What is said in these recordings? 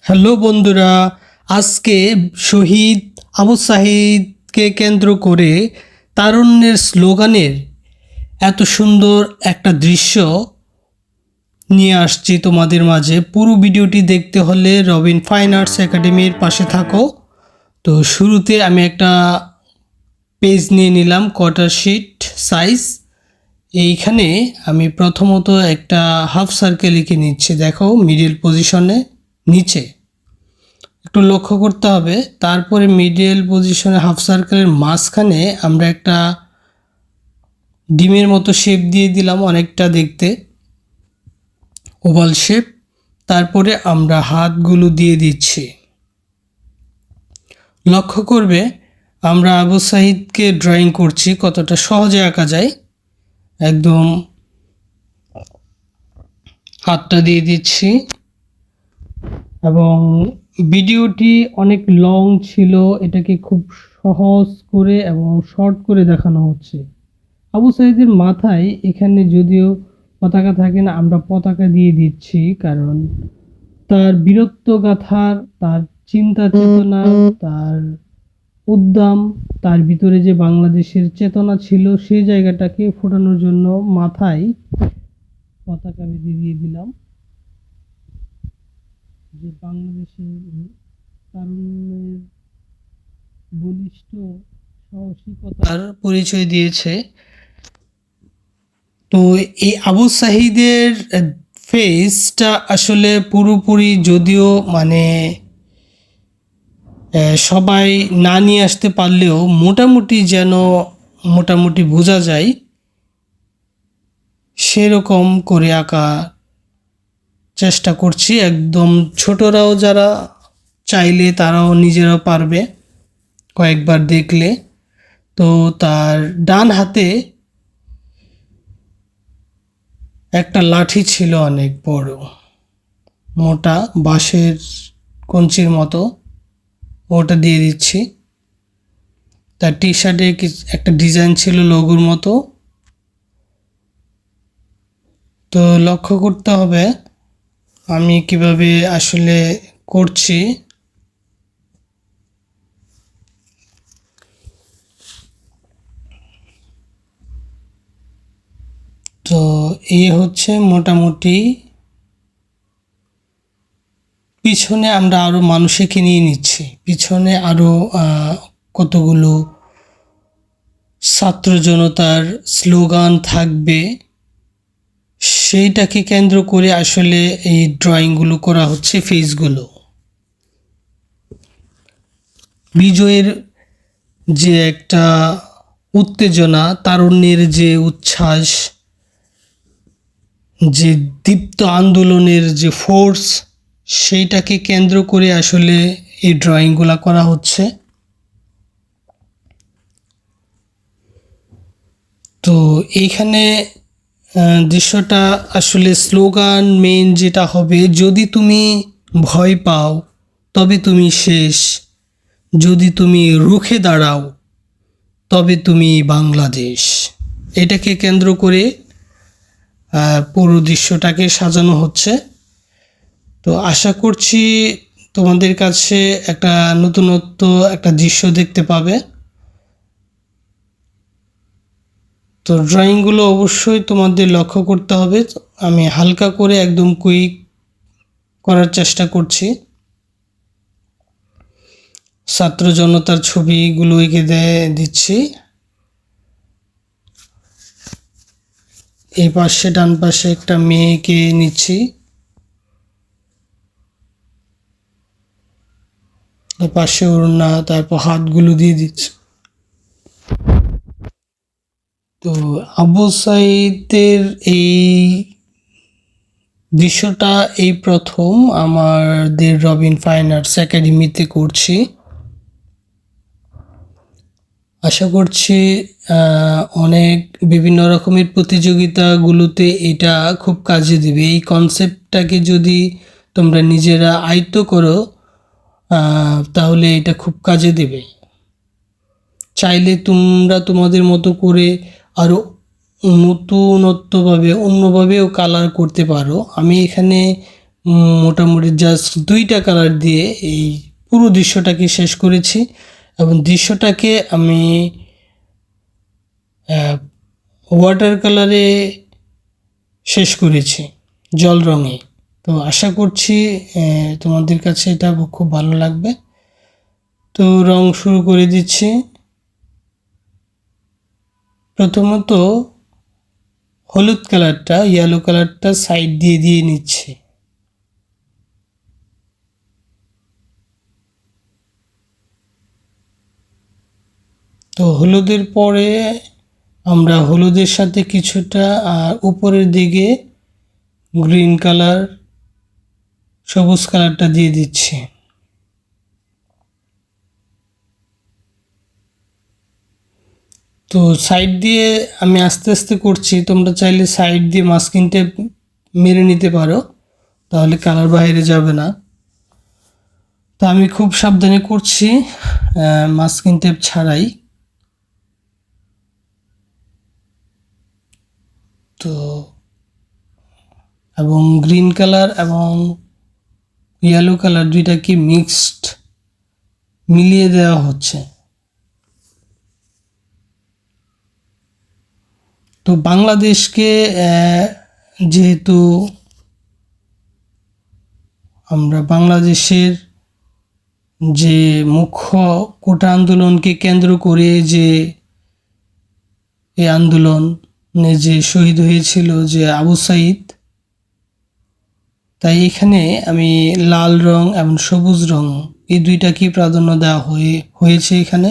Hello বন্ধুরা, আজকে শহীদ আবু সাঈদকে কেন্দ্র করে তারুণ্যের স্লোগানের এত সুন্দর একটা দৃশ্য নিয়ে আসছি তোমাদের মাঝে। পুরো ভিডিওটি দেখতে হলে রবিন ফাইন আর্টস একাডেমির পাশে থাকো। তো শুরুতে আমি একটা পেজ নিয়ে নিলাম কোয়ার্টার শিট সাইজ। এইখানে আমি প্রথমত একটা হাফ সার্কেল লিখে নিচ্ছি, দেখো মিডল পজিশনে নিচে একটু লক্ষ্য করতে হবে। তারপরে মিডল পজিশনে হাফ সার্কেলের মাঝখানে আমরা একটা ডিমের মতো শেপ দিয়ে দিলাম, অনেকটা দেখতে ওভাল শেপ। তারপরে আমরা হাতগুলো দিয়ে দিচ্ছি। লক্ষ্য করবে আমরা আবু সাঈদকে ড্রয়িং করছি, কতটা সহজে আঁকা যায়। একদম হাতটা দিয়ে দিচ্ছি এবং ভিডিওটি অনেক লং ছিল, এটাকে খুব সহজ করে এবং শর্ট করে দেখানো হচ্ছে। আবু সাঈদের মাথায় এখানে যদিও পতাকা থাকে না, আমরা পতাকা দিয়ে দিচ্ছি, কারণ তার বীরত্ব গাথার, তার চিন্তা চেতনা, তার উদ্যম, তার ভিতরে যে বাংলাদেশের চেতনা ছিল সেই জায়গাটাকে ফোটানোর জন্য মাথায় পতাকা বেঁধে দিয়ে দিলাম, যে বাংলাদেশের তারুণ্যের বলিষ্ঠ সাহসিকতার পরিচয় দিয়েছে। তো এই আবু সাঈদের ফেসটা আসলে পুরোপুরি যদিও সবাই না নিয়ে আসতে পারলেও মোটামুটি বোঝা যায় সেরকম করে আঁকা চেষ্টা করছি। একদম ছোটরাও যারা চাইলে তারাও নিজেরাও পারবে কয়েকবার দেখলে। তো তার ডান হাতে একটা লাঠি ছিল, অনেক বড় মোটা বাঁশের কঞ্চির মতো, ওটা দিয়ে দিচ্ছি। তার টি শার্টে একটা ডিজাইন ছিল লোগোর মতো। তো লক্ষ্য করতে হবে আমি কিভাবে আসলে করছি। তো এই হচ্ছে মোটামুটি। পিছনে আমরা আরও মানুষকে নিয়ে নিচ্ছি, পিছনে আরও কতগুলো ছাত্র জনতার স্লোগান থাকবে, সেইটাকে কেন্দ্র করে আসলে এই ড্রয়িংগুলো করা হচ্ছে। ফেসগুলো বিজয়ের যে একটা উত্তেজনা, তারুণ্যের যে উচ্ছ্বাস, যে দীপ্ত আন্দোলনের যে ফোর্স, সেইটাকে কেন্দ্র করে আসলে এই ড্রয়িংগুলো করা হচ্ছে। তো এইখানে দৃশ্যটা আসলে স্লোগান মেইন যেটা হবে, যদি তুমি ভয় পাও তবে তুমি শেষ, যদি তুমি রুখে দাঁড়াও তবে তুমি বাংলাদেশ। এটাকে কেন্দ্র করে পুরো দৃশ্যটাকে সাজানো হচ্ছে। তো আশা করছি তোমাদের কাছে একটা নতুনত্ব একটা দৃশ্য দেখতে পাবে। তো ড্রয়িংগুলো অবশ্যই তোমাদের লক্ষ্য করতে হবে। আমি হালকা করে একদম কুইক করার চেষ্টা করছি। ছাত্র জনতার ছবিগুলো এঁকে দিচ্ছি। এই পাশে ডান পাশে একটা মেয়েকে নিচ্ছি, এই পাশে ওড়না, তারপর হাতগুলো দিয়ে দিচ্ছি। তো আবু সাঈদের এই দৃশ্যটা এই প্রথম আমাদের রবিন ফাইন আর্টস একাডেমিতে করছি। আশা করছি অনেক বিভিন্ন রকমের প্রতিযোগিতাগুলোতে এটা খুব কাজে দেবে। এই কনসেপ্টটাকে যদি তোমরা নিজেরা আয়ত্ত করো তাহলে এটা খুব কাজে দেবে। চাইলে তোমরা তোমাদের মতো করে আরও নতুনত্বভাবে অন্যভাবেও কালার করতে পারো। আমি এখানে মোটামুটি জাস্ট 2টা কালার দিয়ে এই পুরো দৃশ্যটাকে শেষ করেছি এবং দৃশ্যটাকে আমি ওয়াটার কালারে শেষ করেছি, জল রঙে। তো আশা করছি তোমাদের কাছে এটা খুব ভালো লাগবে। তো রং শুরু করে দিচ্ছি। প্রথমত হলুদ কালারটা, ইয়েলো কালারটা সাইড দিয়ে দিয়ে নিচ্ছি। তো হলুদের পরে আমরা হলুদের সাথে কিছুটা উপরের দিকে গ্রিন কালার, সবুজ কালারটা দিয়ে দিচ্ছি। তো সাইড দিয়ে আমি আস্তে আস্তে করছি, তোমরা চাইলে সাইড দিয়ে মাস্কিং টেপ মেরে নিতে পারো, তাহলে কালার বাইরে যাবে না। তো আমি খুব সাবধানে করছি মাস্কিং টেপ ছাড়াই। তো এবং গ্রিন কালার এবং ইয়েলো কালার দুইটাকে মিক্সড মিলিয়ে দেওয়া হচ্ছে। তো বাংলাদেশকে যেহেতু আমরা বাংলাদেশের যে মুখ্য কোটা আন্দোলনকে কেন্দ্র করে যে এই আন্দোলনে যে শহীদ হয়েছিল যে আবু সাঈদ, তাই এখানে আমি লাল রং এবং সবুজ রং এই দুইটাকেই প্রাধান্য দেওয়া হয়েছে এখানে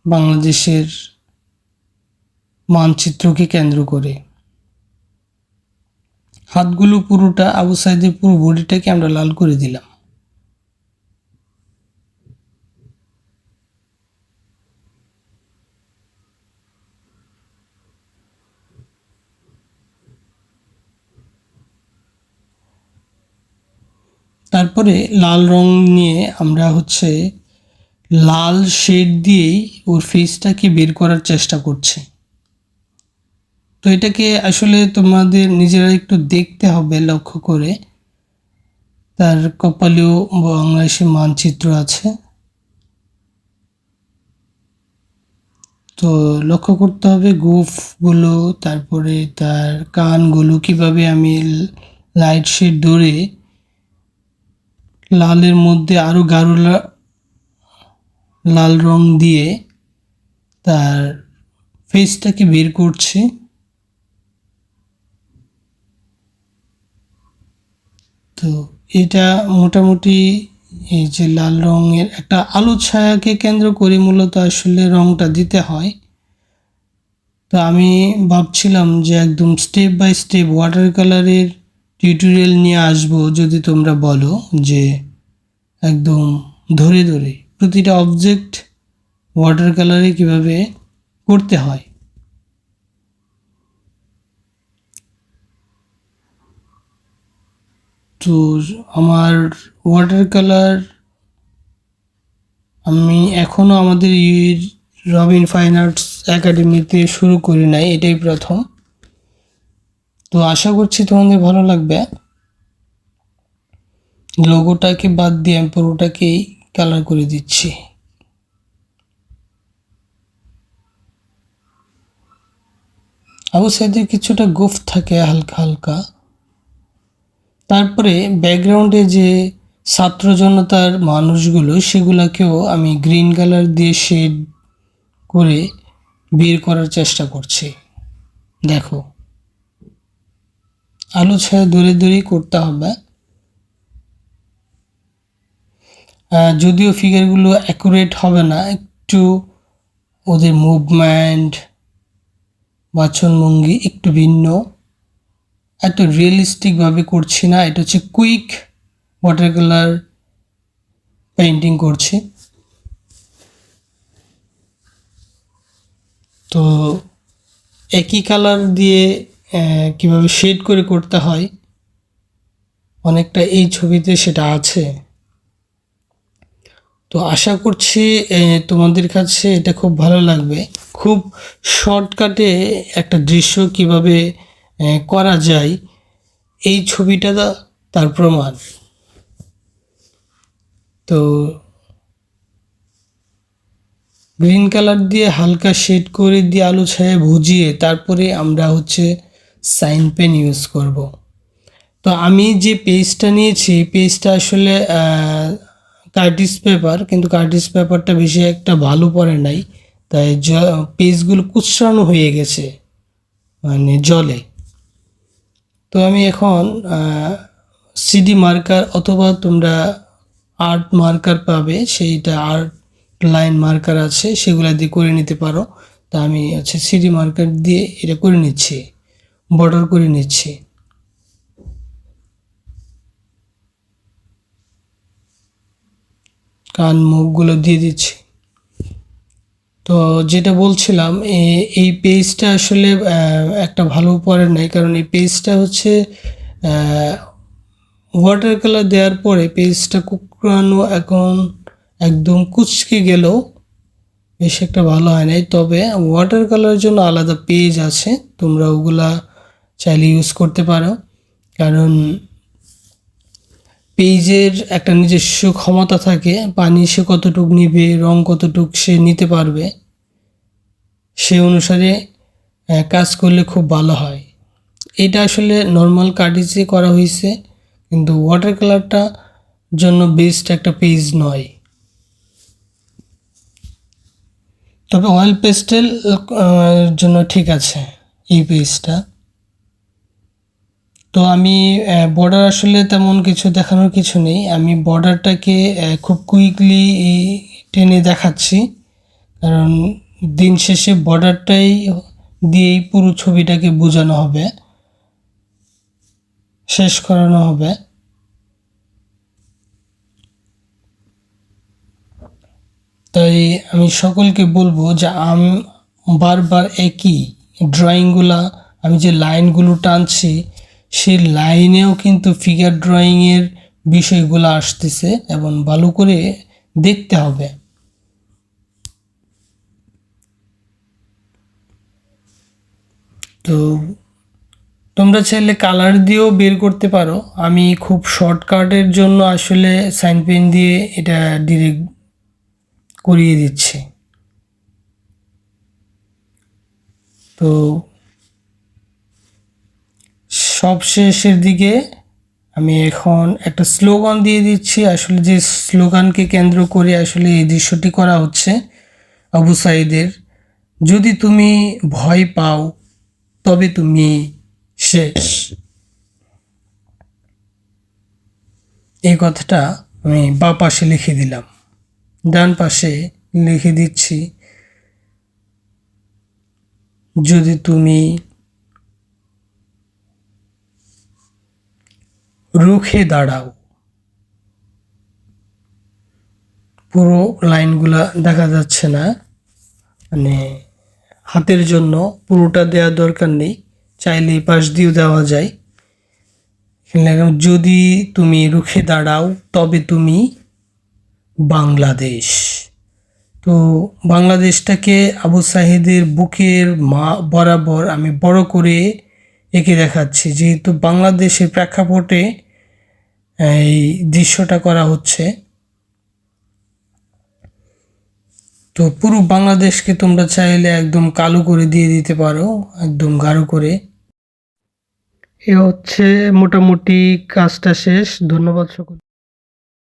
বাংলাদেশের মানচিত্রকে কেন্দ্র করে। হাতগুলো পুরোটা আবু সাঈদের পুরো বডিটাকে আমরা লাল করে দিলাম। তারপরে লাল রং নিয়ে আমরা লাল শেড দিয়েই ওর ফেসটাকে বের করার চেষ্টা করছি। তো এটাকে আসলে তোমাদের নিজেরা একটু দেখতে হবে লক্ষ্য করে। তার কপালেও বাংলাদেশের মানচিত্র আছে, তো লক্ষ্য করতে হবে গোফগুলো, তারপরে তার কানগুলো কিভাবে আমি লাইট শেড ধরে লালের মধ্যে আরও গাঢ় লাল রং দিয়ে তার ফেসটাকে বের করছি। তো এটা মোটামুটি এই যে লাল রঙের একটা আলো ছায়াকে কেন্দ্র করে মূলত আসলে রংটা দিতে হয়। তো আমি ভাবছিলাম যে একদম স্টেপ বাই স্টেপ ওয়াটার কালারের টিউটোরিয়াল নিয়ে আসবো, যদি তোমরা বলো যে একদম ধরে ধরে প্রতিটা অবজেক্ট ওয়াটার কালারে কিভাবে করতে হয়। তো আমার ওয়াটার কালার আমি এখনও আমাদের রবিন ফাইন আর্টস একাডেমিতে শুরু করি নাই, এটাই প্রথম। তো আশা করছি তোমাদের ভালো লাগবে। লোগোটাকে বাদ দিয়ে আমি পুরোটাকেই কালার করে দিচ্ছি। আবু সাঈদের কিছুটা গোফ থাকে হালকা হালকা। তারপরে ব্যাকগ্রাউন্ডে যে ছাত্র জনতার মানুষগুলো সেগুলোকেও আমি গ্রিন কালার দিয়ে শেড করে বের করার চেষ্টা করছি। দেখো আলো ছায়া দূরে দূরেই করতে হবে। যদিও ফিগারগুলো অ্যাকুরেট হবে না, একটু ওদের মুভমেন্ট বাচনভঙ্গি একটু ভিন্ন, এত রিয়েলিস্টিকভাবে করছি না। এটা হচ্ছে কুইক ওয়াটার কালার পেইন্টিং করছি। তো একই কালার দিয়ে কিভাবে শেড করে করতে হয় অনেকটা এই ছবিতে সেটা আছে। তো আশা করছি তোমাদের কাছে এটা খুব ভালো লাগবে। খুব শর্টকাটে একটা দৃশ্য কিভাবে করা যায় এই ছবিটা তার প্রমাণ। তো গ্রিন কালার দিয়ে হালকা শেড করে দিয়ে আলো ছায়া বুঝিয়ে তারপরে আমরা হচ্ছে সাইন পেন ইউজ করব। তো আমি যে পেজটা নিয়েছি, পেজটা আসলে কার্টিস পেপার, কিন্তু কার্টিস পেপারটা বেশি একটা ভালো পড়ে নাই, তাই পেজগুলো কুচরানো হয়ে গেছে মানে জলে। তো আমি এখন সিডি মার্কার অথবা তোমরা আর্ট মার্কার পাবে, সেইটা আর্ট লাইন মার্কার আছে, সেগুলো দিয়ে করে নিতে পারো। তা আমি হচ্ছে সিডি মার্কার দিয়ে এটা করে নিচ্ছি, বর্ডার করে নিচ্ছি। কান মুখগুলো দিয়ে দিচ্ছি। তো যেটা বলছিলাম, এই পেজটা আসলে একটা ভালো পড়ে নাই, কারণ এই পেজটা হচ্ছে ওয়াটার কালার দেওয়ার পরে পেজটা কুকরানো এখন একদম কুচকে গেলেও বেশ একটা ভালো হয় নাই। তবে ওয়াটার কালারের জন্য আলাদা পেজ আছে, তোমরা ওগুলা চাইলে ইউজ করতে পারো, কারণ পেজের একটা নিজস্ব ক্ষমতা থাকে, পানি সে কতটুক নিবে, রং কতটুক সে নিতে পারবে, সে অনুসারে কাজ করলে খুব ভালো হয়। এটা আসলে নর্মাল কার্টিজে করা হয়েছে, কিন্তু ওয়াটার কালারটা জন্য বেস্ট একটা পেজ নয়। তবে অয়েল পেস্টেল জন্য ঠিক আছে এই পেজটা। তো আমি বর্ডার আসলে তেমন কিছু দেখানোর কিছু নেই, আমি বর্ডারটাকে খুব কুইকলি টেনে দেখাচ্ছি, কারণ দিন শেষে বর্ডারটাই দিয়েই পুরো ছবিটাকে বোঝানো হবে, শেষ করানো হবে। তাই আমি সকলকে বলবো যে বারবার একই ড্রয়িংগুলা, আমি যে লাইনগুলো টানছি সেই লাইনেও কিন্তু ফিগার ড্রয়িংয়ের বিষয়গুলো আসতেছে এবং ভালো করে দেখতে হবে। তো তোমরা চাইলে কালার দিয়েও বের করতে পারো, আমি খুব শর্টকাটের জন্য আসলে সাইন পেন দিয়ে এটা ডিরেক্ট করিয়ে দিচ্ছি। তো সব শেষের দিকে আমি এখন একটা স্লোগান দিয়ে দিচ্ছি, আসলে যে স্লোগানকে কেন্দ্র করে আসলে এই দৃশ্যটি করা হচ্ছে আবু সাঈদের, যদি তুমি ভয় পাও তবে তুমি শেষ। এই কথাটা আমি বাঁ পাশে লিখে দিলাম, ডান পাশে লিখে দিচ্ছি, যদি তুমি রুখে দাঁড়াও। পুরো লাইনগুলা দেখা যাচ্ছে না, মানে হাতের জন্য পুরোটা দেওয়ার দরকার নেই, চাইলে এই পাশ দিয়েও দেওয়া যায়। যদি তুমি রুখে দাঁড়াও তবে তুমি বাংলাদেশ। তো বাংলাদেশটাকে আবু সাঈদের বুকের বরাবর আমি বড় করে এঁকে দেখাচ্ছি, যেহেতু বাংলাদেশের প্রেক্ষাপটে এই দৃশ্যটা করা হচ্ছে। তো পুরো বাংলাদেশকে তোমরা চাইলে একদম কালো করে দিয়ে দিতে পারো, একদম গাঢ় করে। এ হচ্ছে মোটামুটি কাজটা শেষ। ধন্যবাদ সকল।